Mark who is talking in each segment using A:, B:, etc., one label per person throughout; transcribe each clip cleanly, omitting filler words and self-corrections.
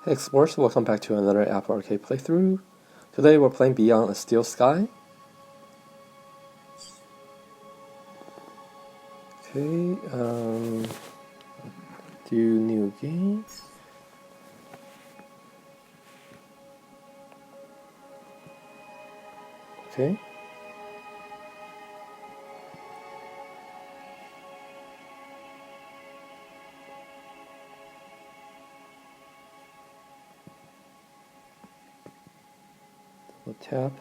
A: Hey explorers, welcome back to another Apple Arcade playthrough. Today we're playing Beyond a Steel Sky. Okay, do new game. Okay. We'll tap.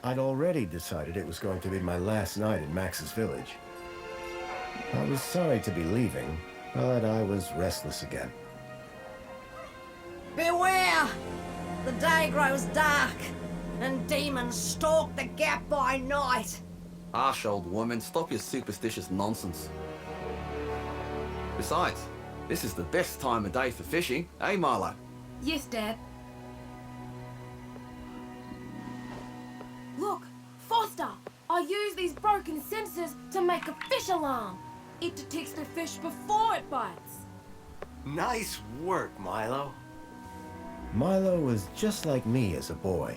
B: I'd already decided it was going to be my last night in Max's village. I was sorry to be leaving, but I was restless again.
C: Beware! The day grows dark, and demons stalk the gap by night.
D: Harsh, old woman, stop your superstitious nonsense. Besides, this is the best time of day for fishing, eh, Milo?
E: Yes, Dad. Look, Foster! I use these broken sensors to make a fish alarm. It detects the fish before it bites.
F: Nice work, Milo.
B: Milo was just like me as a boy,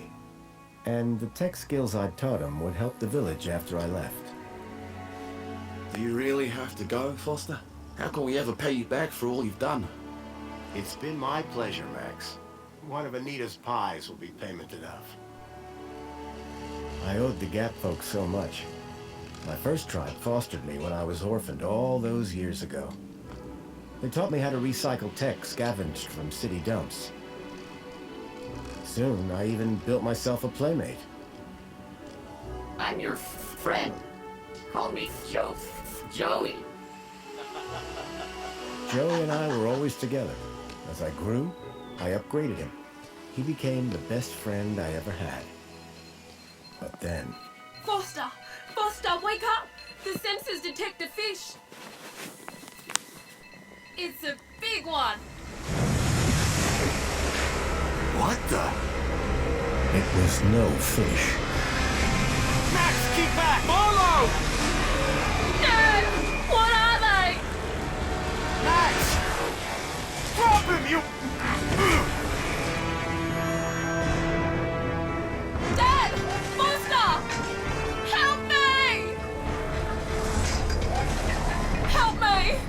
B: and the tech skills I'd taught him would help the village after I left.
D: Do you really have to go, Foster? How can we ever pay you back for all you've done?
F: It's been my pleasure, Max. One of Anita's pies will be payment enough.
B: I owed the Gap folks so much. My first tribe fostered me when I was orphaned all those years ago. They taught me how to recycle tech scavenged from city dumps. Soon, I even built myself a playmate.
G: I'm your friend. Call me Joey.
B: Joey and I were always together. As I grew, I upgraded him. He became the best friend I ever had. But then...
E: Foster! Foster, wake up! The sensors detect a fish. It's a big one.
F: What the?
B: it was no fish.
F: Max, keep back! Milo!
E: Dad! What are they?
F: Max! Drop him, you...
E: Dad! Foster! Help me! Help me!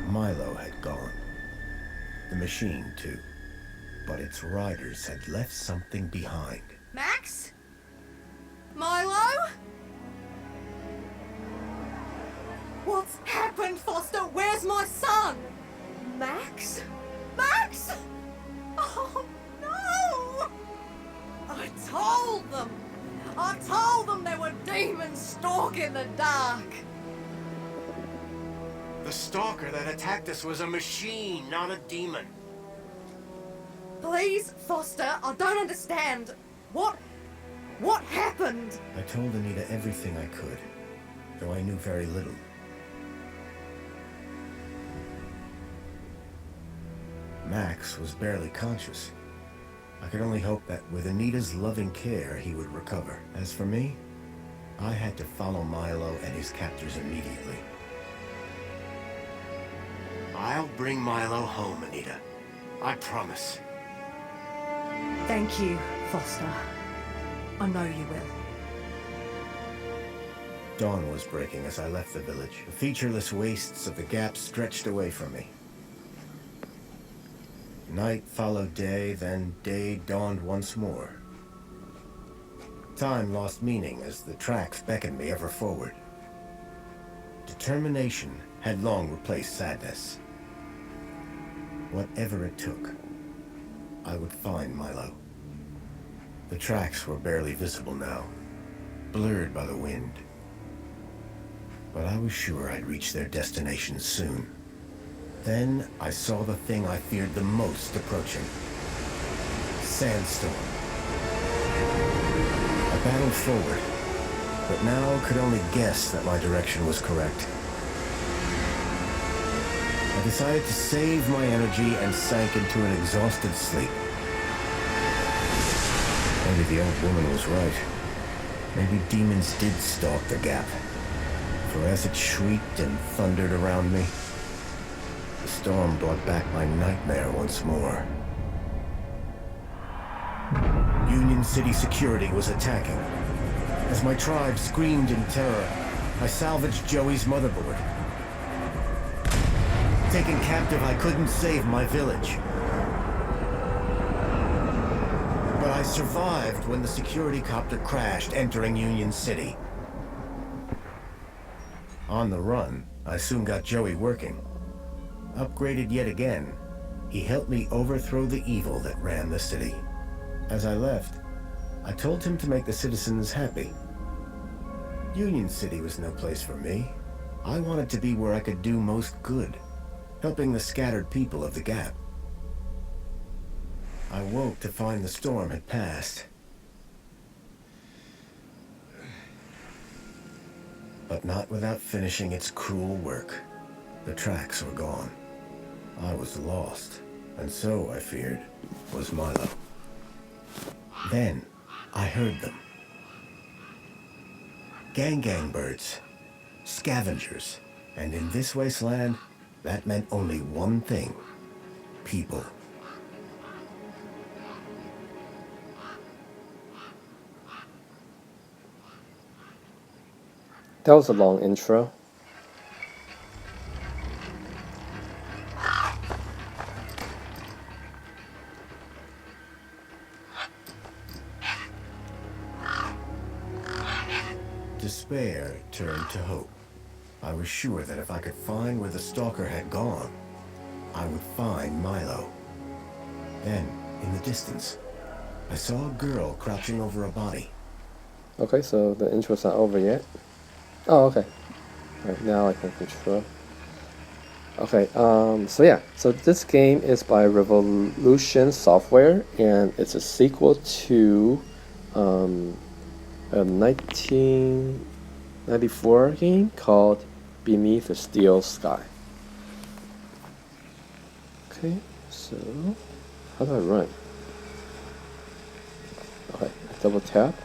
B: Milo had gone. The machine, too. But its riders had left something behind.
C: Max? Milo? What's happened, Foster? Where's my son? Max? Max? Oh, no! I told them there were demons stalking the dark.
F: The stalker that attacked us was a machine, not a demon.
C: Please, Foster, I don't understand. What happened?
B: I told Anita everything I could, though I knew very little. Max was barely conscious. I could only hope that with Anita's loving care, he would recover. As for me, I had to follow Milo and his captors immediately.
F: I'll bring Milo home, Anita. I promise.
C: Thank you, Foster. I know you will.
B: Dawn was breaking as I left the village. The featureless wastes of the Gap stretched away from me. Night followed day, then day dawned once more. Time lost meaning as the tracks beckoned me ever forward. Determination had long replaced sadness. Whatever it took, I would find Milo. The tracks were barely visible now, blurred by the wind. But I was sure I'd reach their destination soon. Then I saw the thing I feared the most approaching. Sandstorm. I battled forward, but now could only guess that my direction was correct. I decided to save my energy and sank into an exhausted sleep. Maybe the old woman was right. Maybe demons did stalk the gap. For as it shrieked and thundered around me, the storm brought back my nightmare once more. Union City security was attacking. As my tribe screamed in terror, I salvaged Joey's motherboard. Taken captive, I couldn't save my village. But I survived when the security copter crashed, entering Union City. On the run, I soon got Joey working. Upgraded yet again, he helped me overthrow the evil that ran the city. As I left, I told him to make the citizens happy. Union City was no place for me. I wanted to be where I could do most good, helping the scattered people of the Gap. I woke to find the storm had passed. But not without finishing its cruel work. The tracks were gone. I was lost, and so, I feared, was Milo. Then, I heard them. Gang birds, scavengers, and in this wasteland, that meant only one thing: people.
A: That was a long intro.
B: Despair turned to hope. I was sure that if I could find where the stalker had gone, I would find Milo. Then, in the distance, I saw a girl crouching over a body.
A: Okay, so the intro's not over yet. Oh, okay. Alright, now I can control. Okay, so this game is by Revolution Software, and it's a sequel to a 1994 game called Beneath the Steel Sky. Okay, so how do I run? Okay, I double tap.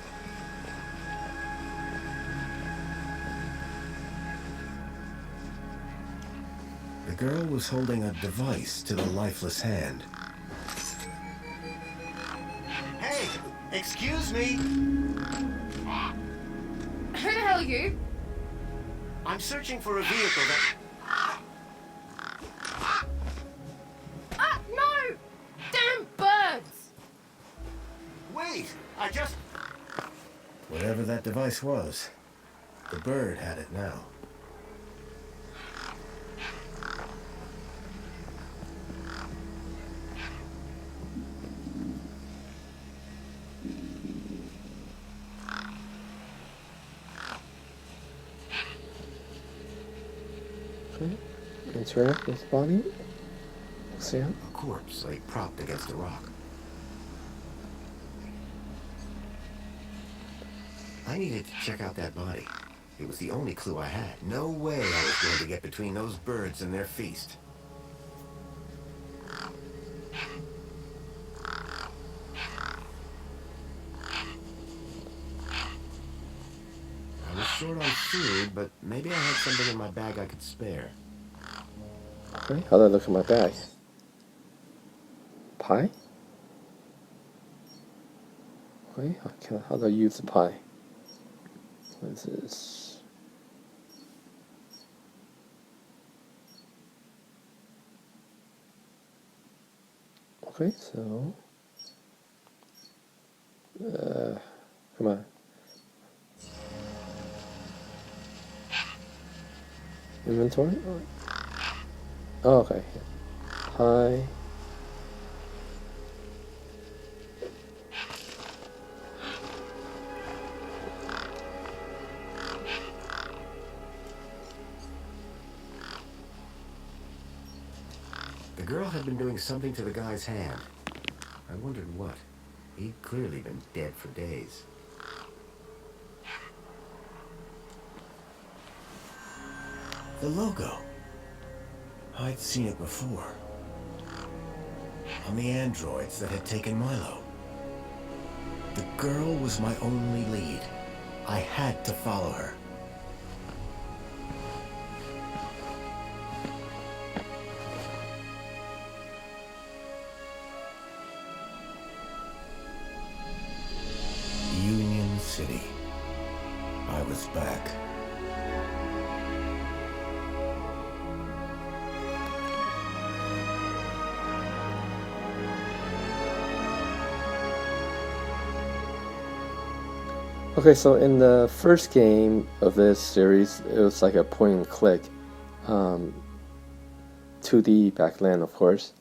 B: The girl was holding a device to the lifeless hand. Hey, excuse me!
E: Who the hell are you?
B: I'm searching for a vehicle that...
E: Ah, no! Damn birds!
B: Wait! I just... Whatever that device was, the bird had it now.
A: Okay, interact with body. See
B: A corpse lay propped against a rock. I needed to check out that body. It was the only clue I had. No way I was going to get between those birds and their feast. I was short on food, but maybe I had something in my bag I could spare.
A: Okay, how do I look at my bag? Pie? Okay, how do I use the pie? What is this? Okay, so come on. Inventory? Oh, okay. Pie.
B: The girl had been doing something to the guy's hand. I wondered what. He'd clearly been dead for days. The logo. I'd seen it before. On the androids that had taken Milo. The girl was my only lead. I had to follow her. Union City. I was back.
A: Okay, so in the first game of this series, it was like a point and click, 2D backland, of course.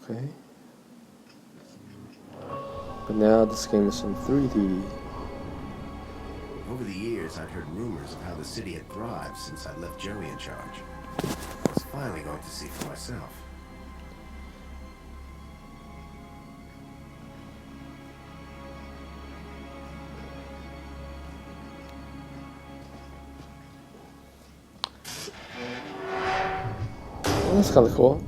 A: Okay. But now this game is in 3D.
F: Over the years, I'd heard rumors of how the city had thrived since I'd left Joey in charge. I was finally going to see for myself.
A: Oh, that's kind of cool.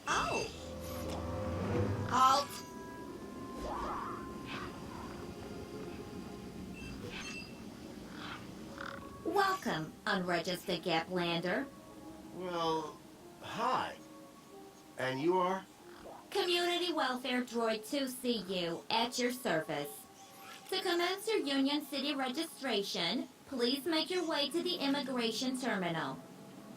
C: Oh! Halt!
H: Welcome, unregistered Gaplander.
F: Well, hi. And you are?
H: Community Welfare Droid 2CU at your service. To commence your Union City registration, please make your way to the immigration terminal.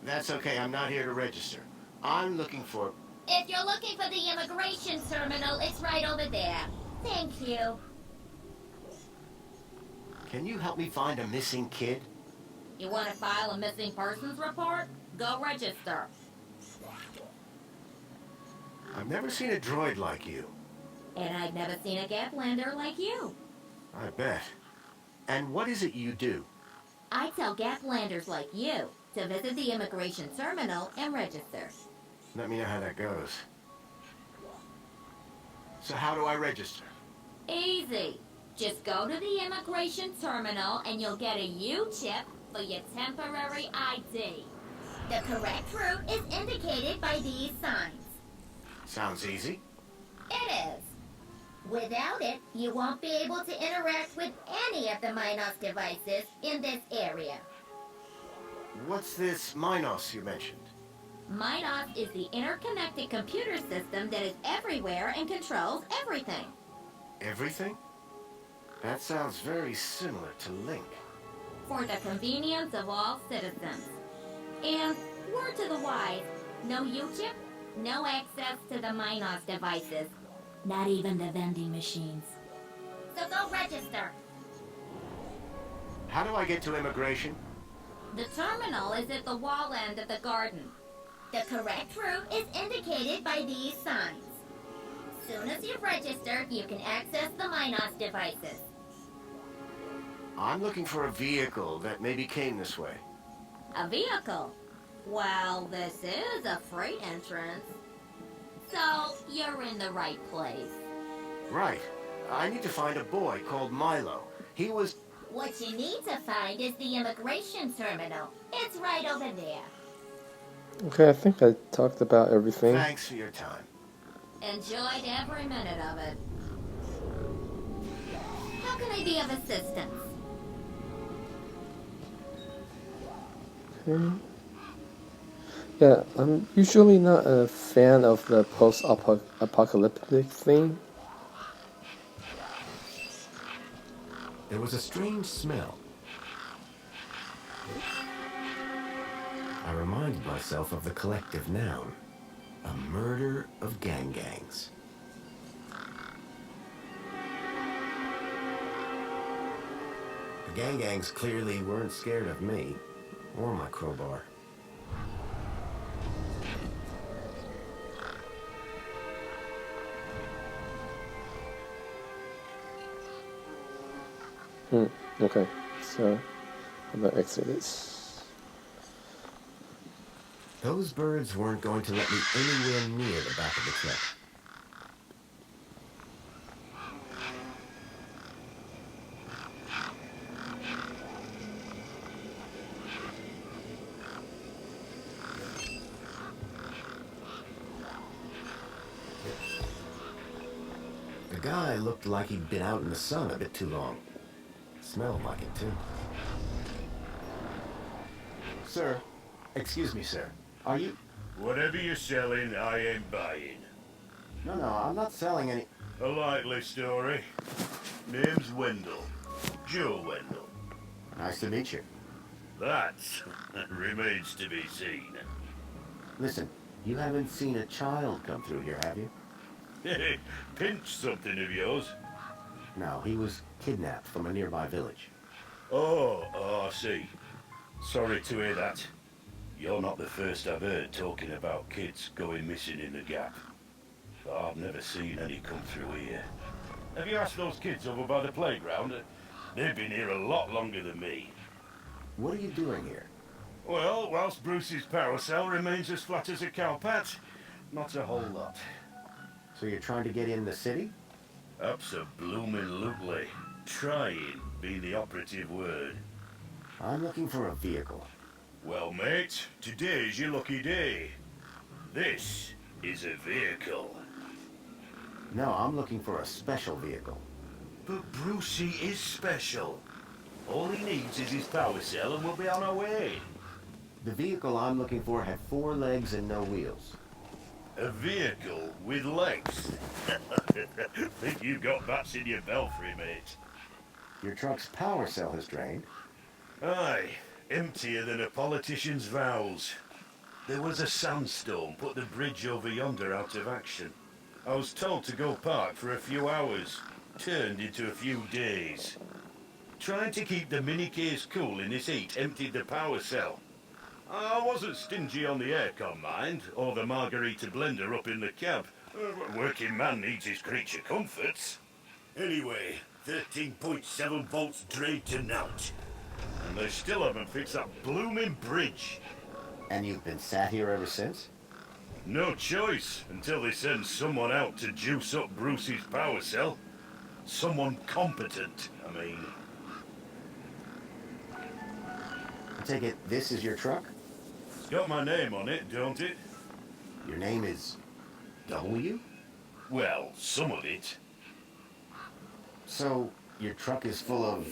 F: That's okay, I'm not here to register. I'm looking for...
H: If you're looking for the immigration terminal, it's right over there. Thank you.
F: Can you help me find a missing kid?
H: You want to file a missing persons report? Go register.
F: I've never seen a droid like you.
H: And I've never seen a Gaplander like you.
F: I bet. And what is it you do?
H: I tell Gaplanders like you to visit the immigration terminal and register.
F: Let me know how that goes. So how do I register?
H: Easy. Just go to the immigration terminal and you'll get a U-chip for your temporary ID. The correct route is indicated by these signs.
F: Sounds easy.
H: It is. Without it, you won't be able to interact with any of the Minos devices in this area.
F: What's this Minos you mentioned?
H: Minos is the interconnected computer system that is everywhere and controls everything.
F: Everything? That sounds very similar to Link.
H: For the convenience of all citizens. And, word to the wise, no U-chip, no access to the Minos devices. Not even the vending machines. So go register.
F: How do I get to immigration?
H: The terminal is at the wall end of the garden. The correct route is indicated by these signs. Soon as you've registered, you can access the Minos devices.
F: I'm looking for a vehicle that maybe came this way.
H: A vehicle? Well, this is a freight entrance. So, you're in the right place.
F: Right. I need to find a boy called Milo. He was...
H: What you need to find is the immigration terminal. It's right over there.
A: Okay, I think I talked about everything.
F: Thanks for your time.
H: Enjoyed every minute of it. How can I be of assistance?
A: Okay. Yeah, I'm usually not a fan of the post-apocalyptic thing.
B: There was a strange smell. I reminded myself of the collective noun. A murder of gangs. The gangs clearly weren't scared of me, or my crowbar.
A: Okay, so I'm gonna exit this.
B: Those birds weren't going to let me anywhere near the back of the truck.
F: guy looked like he'd been out in the sun a bit too long. Smelled like it, too. Sir, excuse me, sir. Are you...
I: Whatever you're selling, I ain't buying.
F: No, I'm not selling any...
I: A likely story. Name's Wendell. Joe Wendell.
F: Nice to meet you.
I: That remains to be seen.
F: Listen, you haven't seen a child come through here, have you?
I: Hey, pinch something of yours.
F: No, he was kidnapped from a nearby village.
I: Oh, I see. Sorry to hear that. You're not the first I've heard talking about kids going missing in the Gap. But I've never seen any come through here. Have you asked those kids over by the playground? They've been here a lot longer than me.
F: What are you doing here?
I: Well, whilst Bruce's power cell remains as flat as a cowpat, not a whole lot.
F: So you're trying to get in the city?
I: Abso-bloomin' Trying being the operative word.
F: I'm looking for a vehicle.
I: Well, mate, today's your lucky day. This is a vehicle.
F: No, I'm looking for a special vehicle.
I: But Brucey is special. All he needs is his power cell and we'll be on our way.
F: The vehicle I'm looking for had 4 legs and no wheels.
I: A vehicle with legs? Think you've got bats in your belfry, mate.
F: Your truck's power cell has drained.
I: Aye, emptier than a politician's vows. There was a sandstorm put the bridge over yonder out of action. I was told to go park for a few hours. Turned into a few days. Trying to keep the mini case cool in this heat emptied the power cell. I wasn't stingy on the aircon, mind, or the margarita blender up in the cab. A working man needs his creature comforts. Anyway, 13.7 volts drained to nought. And they still haven't fixed that blooming bridge.
F: And you've been sat here ever since?
I: No choice until they send someone out to juice up Bruce's power cell. Someone competent, I mean.
F: I take it this is your truck?
I: It's got my name on it, don't it?
F: Your name is... W?
I: Well, some of it.
F: So, your truck is full of...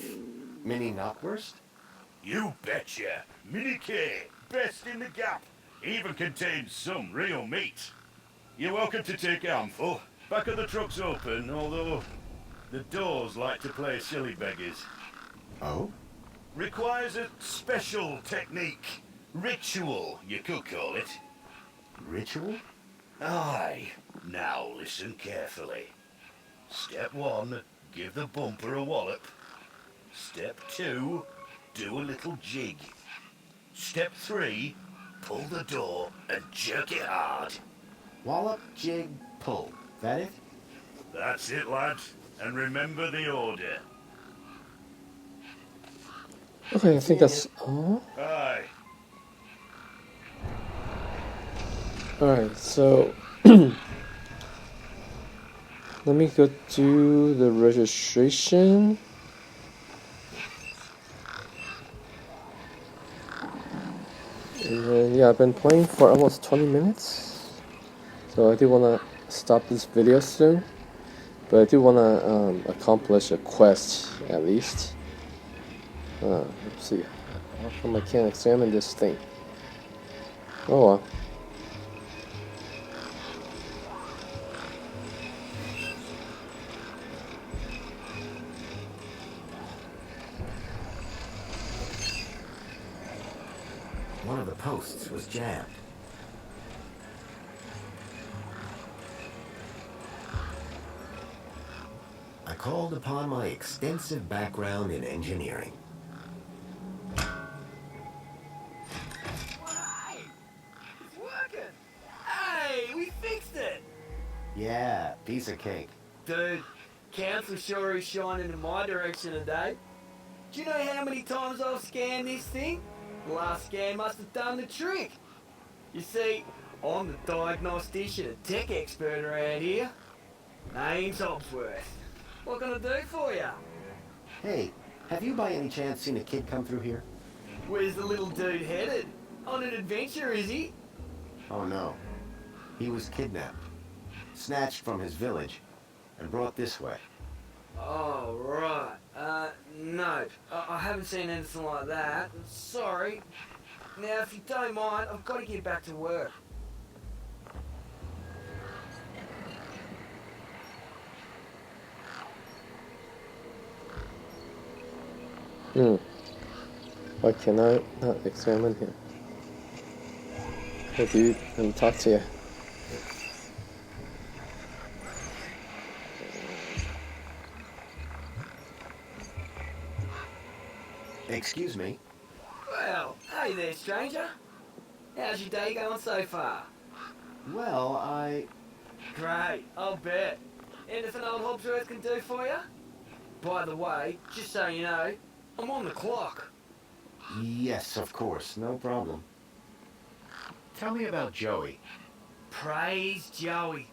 F: mini knockwurst?
I: You betcha. Mini K, best in the Gap. Even contains some real meat. You're welcome to take a handful. Back of the truck's open, although the doors like to play silly beggars.
F: Oh?
I: Requires a special technique. Ritual, you could call it.
F: Ritual?
I: Aye. Now listen carefully. Step 1, give the bumper a wallop. Step 2, do a little jig. Step 3, pull the door and jerk it hard.
F: Wallop, jig, pull. That it?
I: That's it, lad. And remember the order.
A: Okay, I think that's all.
I: Aye.
A: Alright, so let me go do the registration. And then, yeah, I've been playing for almost 20 minutes. So I do want to stop this video soon. But I do want to accomplish a quest at least. Let's see. How come I can't examine this thing? Oh well.
F: One of the posts was jammed. I called upon my extensive background in engineering.
J: It's working! Hey, we fixed it!
F: Yeah, piece of cake.
J: Dude, council sure is shining in my direction today. Do you know how many times I've scanned this thing? The last scan must have done the trick. You see, I'm the diagnostician and tech expert around here. Name's Hopsworth. What can I do for you?
F: Hey, have you by any chance seen a kid come through here?
J: Where's the little dude headed? On an adventure, is he?
F: Oh no. He was kidnapped. Snatched from his village
B: and brought this way.
J: Oh, right. No. I haven't seen anything like that. Sorry. Now, if you don't mind, I've got to get back to work.
A: Why can I not examine here? Hey dude, let me talk to you.
B: Excuse me?
J: Well, hey there, stranger. How's your day going so far?
B: Well,
J: Great, I'll bet. Anything old Hobsworth can do for you? By the way, just so you know, I'm on the clock.
B: Yes, of course, no problem. Tell me about Joey.
J: Praise Joey.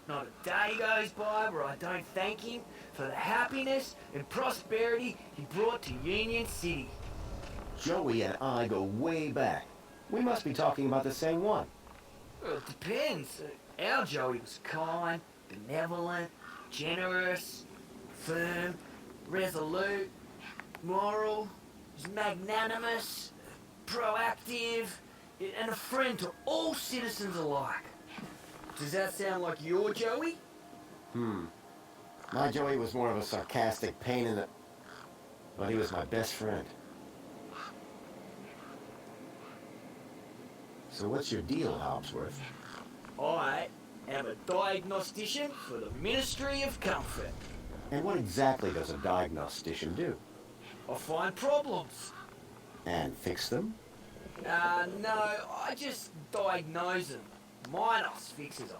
J: Not a day goes by where I don't thank him for the happiness and prosperity he brought to Union City.
B: Joey and I go way back. We must be talking about the same one.
J: Well, it depends. Our Joey was kind, benevolent, generous, firm, resolute, moral, was magnanimous, proactive, and a friend to all citizens alike. Does that sound like your Joey?
B: My Joey was more of a sarcastic pain in the... But he was my best friend. So what's your deal, Hobsworth?
J: I am a diagnostician for the Ministry of Comfort.
B: And what exactly does a diagnostician do?
J: I find problems.
B: And fix them?
J: No, I just diagnose them. Minos fixes them.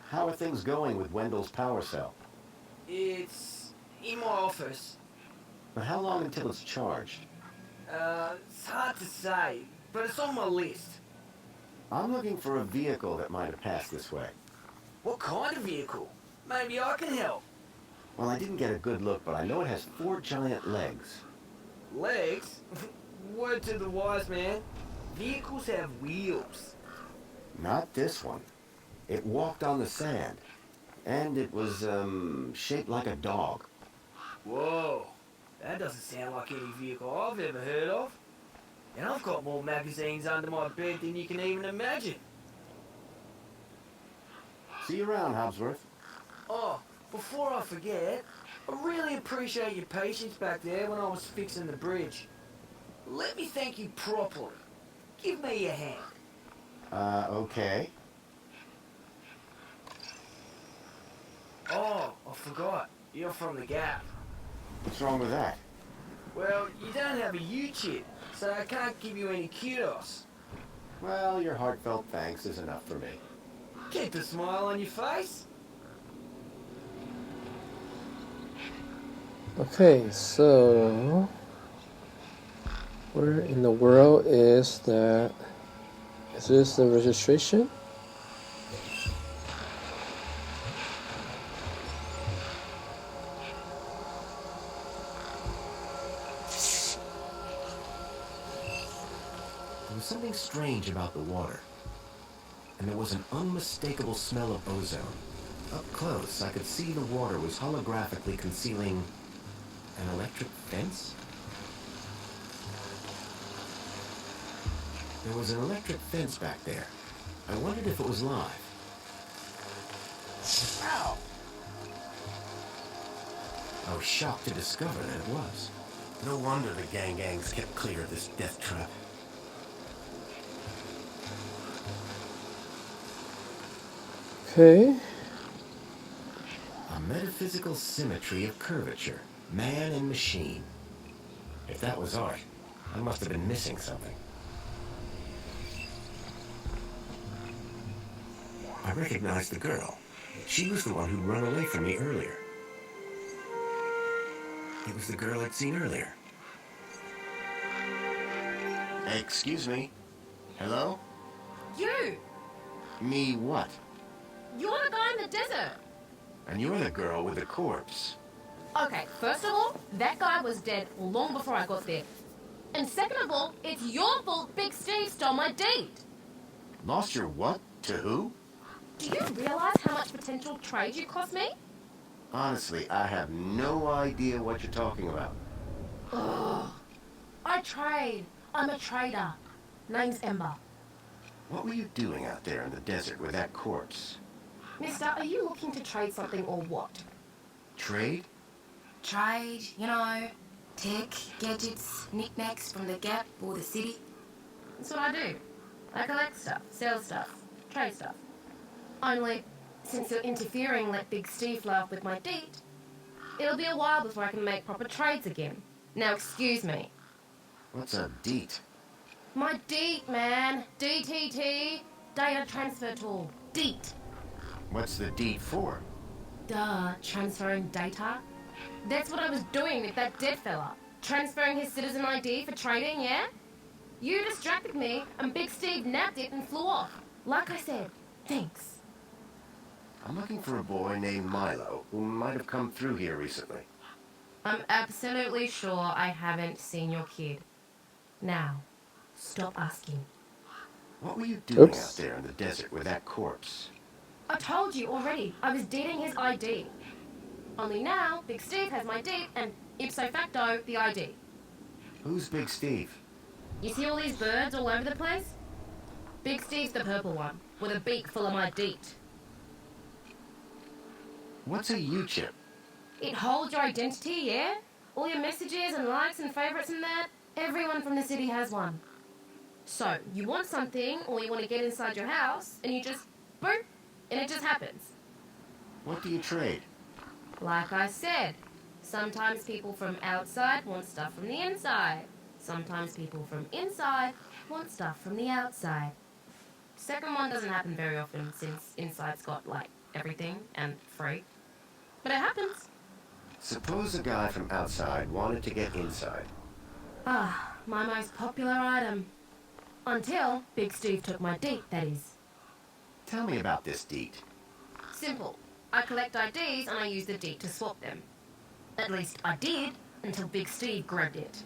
B: How are things going with Wendell's power cell?
J: It's in my office.
B: But how long until it's charged?
J: It's hard to say, but it's on my list.
B: I'm looking for a vehicle that might have passed this way.
J: What kind of vehicle? Maybe I can help.
B: Well, I didn't get a good look, but I know it has 4 giant legs.
J: Legs? Word to the wise man. Vehicles have wheels.
B: Not this one. It walked on the sand. And it was, shaped like a dog.
J: Whoa. That doesn't sound like any vehicle I've ever heard of. And I've got more magazines under my bed than you can even imagine.
B: See you around, Hobsworth.
J: Oh, before I forget, I really appreciate your patience back there when I was fixing the bridge. Let me thank you properly. Give me a hand.
B: Okay.
J: Oh, I forgot. You're from the Gap.
B: What's wrong with that?
J: Well, you don't have a U-chip, so I can't give you any kudos.
B: Well, your heartfelt thanks is enough for me.
J: Keep a smile on your face.
A: Okay, so where in the world is that? Is this the registration?
B: There was something strange about the water. And there was an unmistakable smell of ozone. Up close, I could see the water was holographically concealing an electric fence? There was an electric fence back there. I wondered if it was live. Ow! I was shocked to discover that it was. No wonder the gangs kept clear of this death trap.
A: Okay.
B: A metaphysical symmetry of curvature, man and machine. If that was art, I must have been missing something. I recognized the girl. She was the one who'd run away from me earlier. It was the girl I'd seen earlier. Excuse me. Hello?
E: You!
B: Me what?
E: You're the guy in the desert!
B: And you're the girl with the corpse.
E: Okay, first of all, that guy was dead long before I got there. And second of all, it's your fault Big Steve stole my date.
B: Lost your what? To who?
E: Do you realize how much potential trade you cost me?
F: Honestly, I have no idea what you're talking about.
E: Ugh. I trade. I'm a trader. Name's Ember.
F: What were you doing out there in the desert with that corpse?
E: Mister, are you looking to trade something or what?
F: Trade?
E: Trade, you know, tech, gadgets, knickknacks from the Gap or the city. That's what I do. I collect stuff, sell stuff, trade stuff. Only, since you're interfering like Big Steve laughed with my deed, it'll be a while before I can make proper trades again. Now excuse me.
F: What's a deet?
E: My DEET, man. DTT. Data transfer tool. DEET.
F: What's the deet for?
E: Duh, transferring data. That's what I was doing with that dead fella. Transferring his citizen ID for trading, yeah? You distracted me, and Big Steve nabbed it and flew off. Like I said, thanks.
F: I'm looking for a boy named Milo who might have come through here recently.
E: I'm absolutely sure I haven't seen your kid. Now, stop asking.
F: What were you doing
A: Oops.
F: out there in the desert with that corpse?
E: I told you already, I was deeding his ID. Only now, Big Steve has my deed, and ipso facto, the ID.
F: Who's Big Steve?
E: You see all these birds all over the place? Big Steve's the purple one, with a beak full of my deet.
F: What's a U-chip?
E: It holds your identity, yeah? All your messages and likes and favourites and that. Everyone from the city has one. So, you want something, or you want to get inside your house, and you just, boop, and it just happens.
F: What do you trade?
E: Like I said, sometimes people from outside want stuff from the inside. Sometimes people from inside want stuff from the outside. Second one doesn't happen very often since inside's got, like, everything and free. But it happens.
F: Suppose a guy from outside wanted to get inside.
E: Ah, my most popular item. Until Big Steve took my deet, that is.
F: Tell me about this deet.
E: Simple. I collect IDs and I use the deet to swap them. At least I did, until Big Steve grabbed it.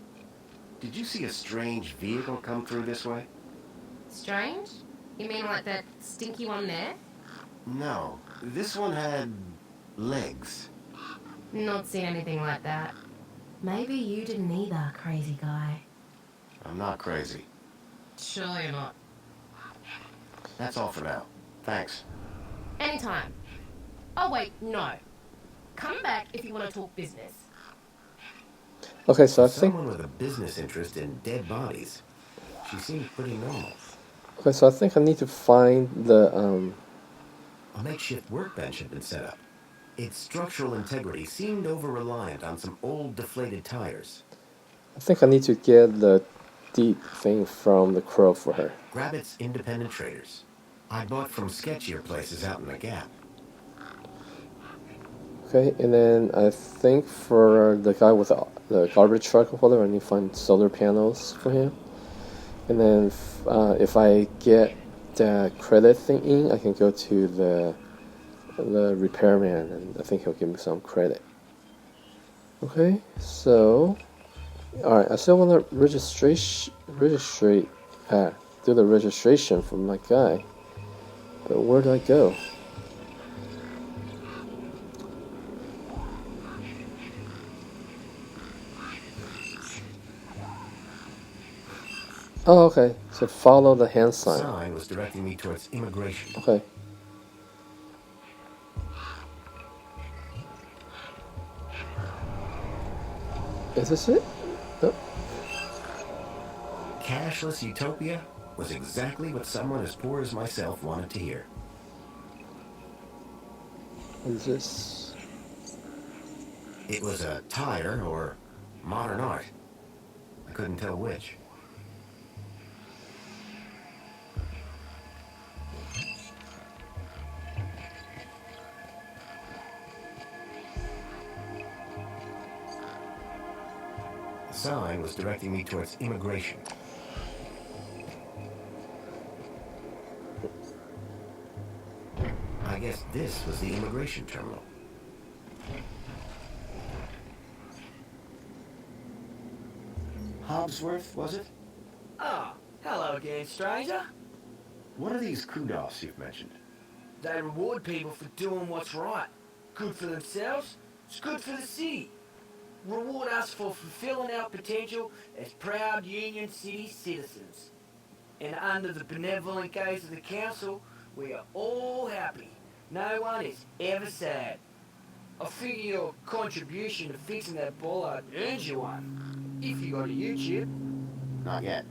F: Did you see a strange vehicle come through this way?
E: Strange? You mean like that stinky one there?
F: No, this one had legs.
E: Not seen anything like that. Maybe you didn't either, crazy guy.
F: I'm not crazy.
E: Sure you're not.
F: That's all for now. Thanks.
E: Anytime. Oh wait, no. Come back if you want to talk business.
A: Okay, so I think
F: Someone with a business interest in dead bodies. She seemed pretty normal.
A: I need to find the
F: A makeshift workbench had been set up. Its structural integrity seemed over-reliant on some old deflated tires.
A: I think I need to get the deep thing from the crow for her.
F: Grabbit's independent traders. I bought from sketchier places out in the Gap.
A: Okay, and then I think for the guy with the garbage truck holder, I need to find solar panels for him. And then if I get the credit thing in, I can go to the repairman, and I think he'll give me some credit. Okay, so alright, I still want to do the registration for my guy, but where do I go? Oh, okay. So follow the hand
F: The
A: sign.
F: sign was directing me towards immigration.
A: Okay. Is this it? Nope.
F: Cashless utopia was exactly what someone as poor as myself wanted to hear.
A: What is this?
F: It was a tire or modern art. I couldn't tell which. The sign was directing me towards immigration. I guess this was the immigration terminal. Hobbsworth, was it?
J: Ah, hello again, stranger.
F: What are these kudos you've mentioned?
J: They reward people for doing what's right. Good for themselves, it's good for the city. Reward us for fulfilling our potential as proud Union City citizens. And under the benevolent gaze of the council, we are all happy. No one is ever sad. I figure your contribution to fixing that bollard earns you one. If you got a U-chip.
F: Not yet.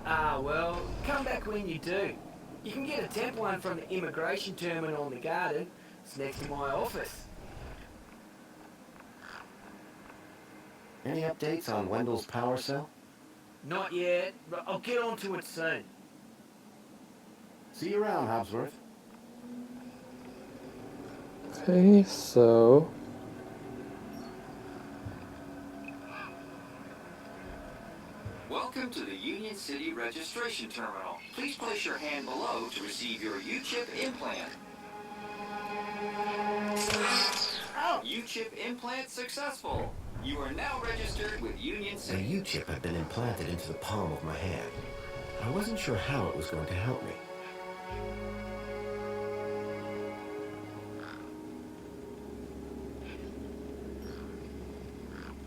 J: Ah, well, come back when you do. You can get a temp one from the immigration terminal in the garden. It's next to my office.
F: Any updates on Wendell's power cell?
J: Not yet, but I'll get onto it soon.
F: See you around, Hobsworth.
A: Okay, so
K: Welcome to the Union City Registration Terminal. Please place your hand below to receive your U-chip implant. U-chip implant successful. You are now registered with Union
F: The
K: City.
F: U-chip had been implanted into the palm of my hand. I wasn't sure how it was going to help me.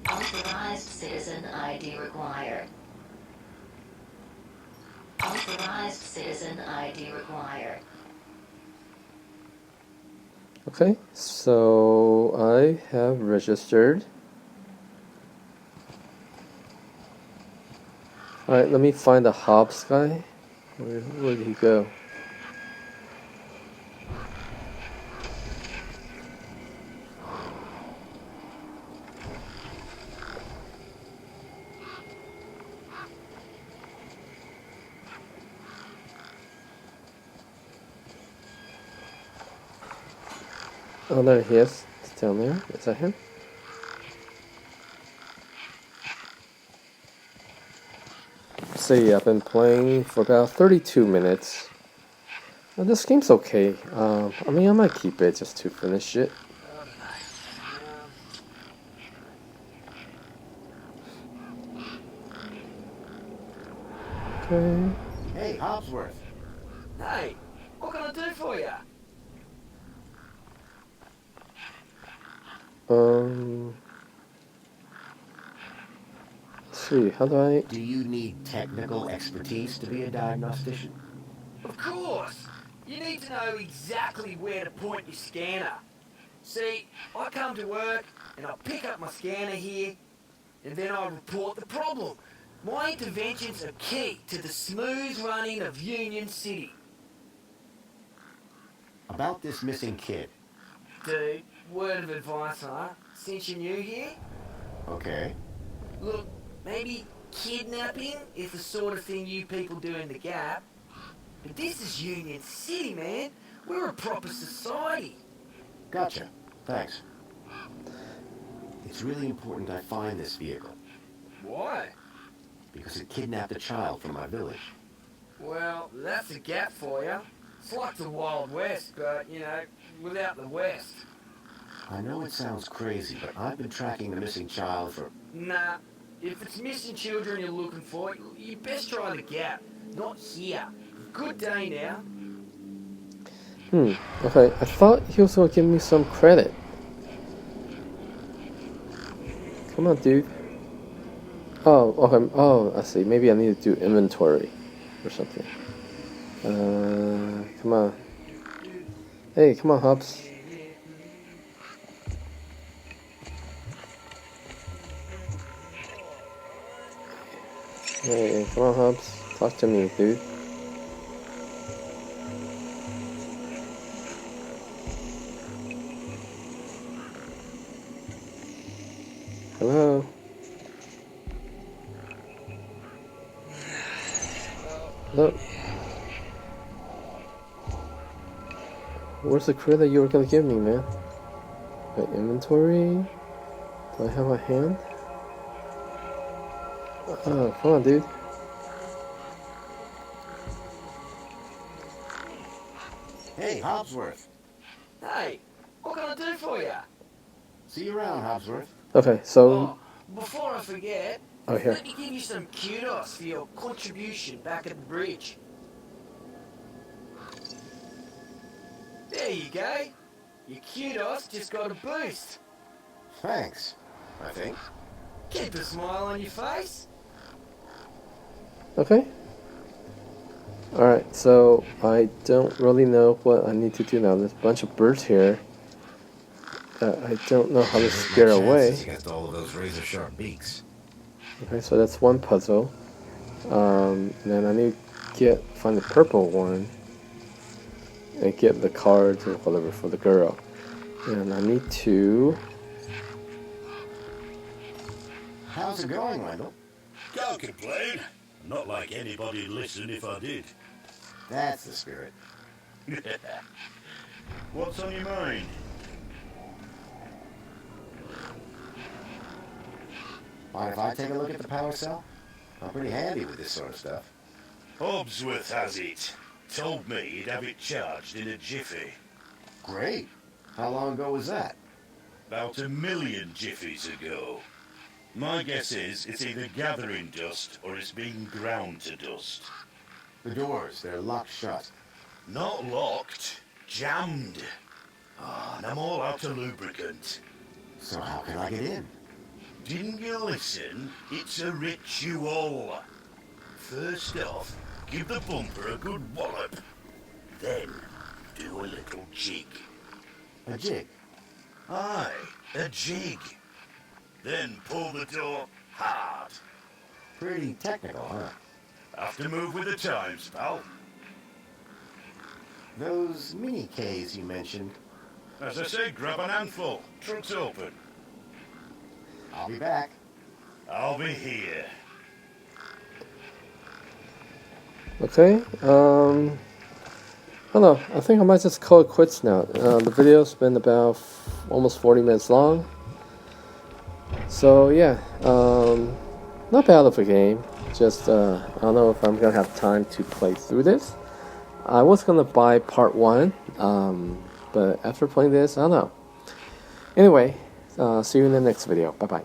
L: Authorized citizen ID required. Authorized citizen ID required.
A: okay, so I have registered. Alright, let me find the Hobbs guy. Where did he go? Oh, there he is. It's down there. Is that him? See, I've been playing for about 32 minutes. Now, this game's okay. I mean, I might keep it just to finish it. Okay.
F: Hey, Hobsworth.
J: Hey, what can I do for you?
A: Let's see, how do I...
F: Do you need technical expertise to be a diagnostician?
J: Of course! You need to know exactly where to point your scanner. See, I come to work and I pick up my scanner here and then I report the problem. My interventions are key to the smooth running of Union City.
F: About this missing kid.
J: Dude, word of advice, huh? Since you're new here?
F: Okay.
J: Look, maybe kidnapping is the sort of thing you people do in the Gap. But this is Union City, man. We're a proper society.
F: Gotcha. Thanks. It's really important I find this vehicle.
J: Why?
F: Because it kidnapped a child from my village.
J: Well, that's a Gap for you. It's like the Wild West, but, you know, without the West.
F: I know it sounds crazy, but I've been tracking the missing child for...
J: Nah, if it's missing children you're looking for, you best try the Gap, not here. Good day now.
A: Okay, I thought he was gonna give me some credit. Come on, dude. Oh, okay. Oh, I see. Maybe I need to do inventory or something. Come on. Hey, come on, Hobbs. Hey, come on, Hobbs. Talk to me, dude. Hello? Hello? Where's the credit you were gonna give me, man? My inventory? Do I have a hand? Oh, come on, dude.
F: Hey, Hobsworth.
J: Hey, what can I do for you?
F: See you around, Hobsworth.
A: Okay, so...
J: Oh, before I forget,
A: Oh, here.
J: let me give you some kudos for your contribution back at the bridge. There you go. Your kudos just got a boost.
F: Thanks, I think.
J: Keep a smile on your face.
A: Okay. Alright, so I don't really know what I need to do now. There's a bunch of birds here that I don't know how to scare away.
B: Against all of those razor-sharp beaks.
A: Okay, so that's one puzzle. Then I need to find the purple one and get the cards or whatever for the girl. And I need to...
F: How's it going, Wendell?
I: Can't complain. Not like anybody'd listen if I did.
F: That's the spirit.
I: What's on your mind?
F: Mind if I take a look at the power cell? I'm pretty handy with this sort of stuff.
I: Hobbsworth has it. Told me he'd have it charged in a jiffy.
F: Great. How long ago was that?
I: About 1 million jiffies ago. My guess is it's either gathering dust or it's being ground to dust.
F: The doors, they're locked shut.
I: Not locked, jammed. Ah, and I'm all out of lubricant.
F: So how can I get in?
I: Didn't you listen? It's a ritual. First off, give the bumper a good wallop. Then, do a little jig.
F: A jig?
I: Aye, a jig. Then pull the door hard.
F: Pretty technical, huh?
I: Have to move with the times, pal.
F: Those mini Ks you mentioned.
I: As I say, grab an handful. Truck's open.
F: I'll be back.
I: I'll be here.
A: Okay, I don't know. I think I might just call it quits now. The video's been about almost 40 minutes long. So yeah, not bad of a game. Just I don't know if I'm gonna have time to play through this. I was gonna buy part 1, but after playing this, I don't know. Anyway, see you in the next video. Bye bye.